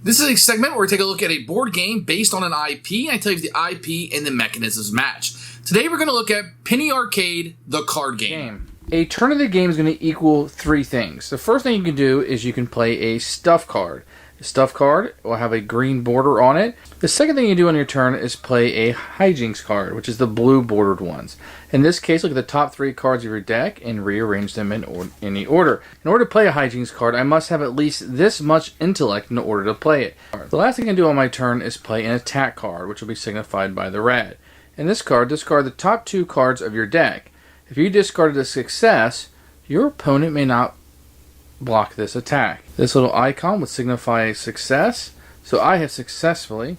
This is a segment where we take a look at a board game based on an IP, and I tell you if the IP and the mechanisms match. Today we're going to look at Penny Arcade, the card game. A turn of the game is going to equal three things. The first thing you can do is you can play a stuff card. The stuff card will have a green border on it. The second thing you do on your turn is play a hijinks card, which is the blue bordered ones. In this case, look at the top three cards of your deck and rearrange them in any order. In order to play a hijinks card, I must have at least this much intellect in order to play it. The last thing I can do on my turn is play an attack card, which will be signified by the red. In this card, discard the top two cards of your deck. If you discarded a success, your opponent may not block this attack. This little icon would signify a success. So I have successfully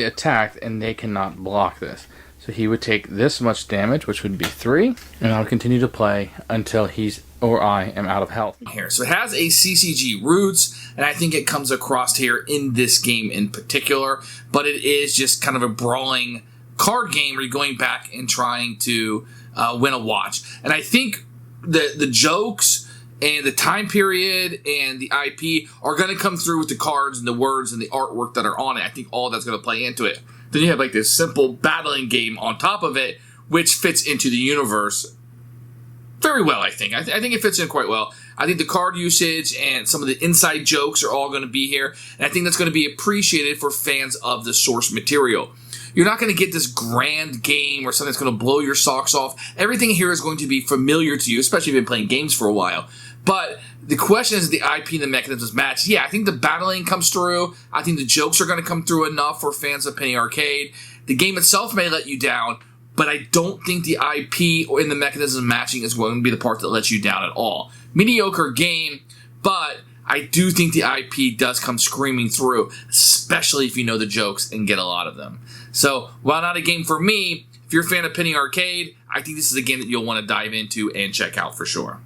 attacked, and they cannot block this. So he would take this much damage, which would be 3, and I'll continue to play until he's or I am out of health. Here, so it has a CCG roots, and I think it comes across here in this game in particular. But it is just kind of a brawling card game where you're going back and trying to win a watch. And I think the jokes and the time period and the IP are going to come through with the cards and the words and the artwork that are on it. I think all that's going to play into it. Then you have like this simple battling game on top of it, which fits into the universe very well, I think. I think it fits in quite well. I think the card usage and some of the inside jokes are all going to be here. And I think that's going to be appreciated for fans of the source material. You're not going to get this grand game or something that's going to blow your socks off. Everything here is going to be familiar to you, especially if you've been playing games for a while. But the question is the IP and the mechanisms match. Yeah, I think the battling comes through. I think the jokes are going to come through enough for fans of Penny Arcade. The game itself may let you down, but I don't think the IP or in the mechanism matching is going to be the part that lets you down at all. Mediocre game, but I do think the IP does come screaming through, especially if you know the jokes and get a lot of them. So, while not a game for me, if you're a fan of Penny Arcade, I think this is a game that you'll want to dive into and check out for sure.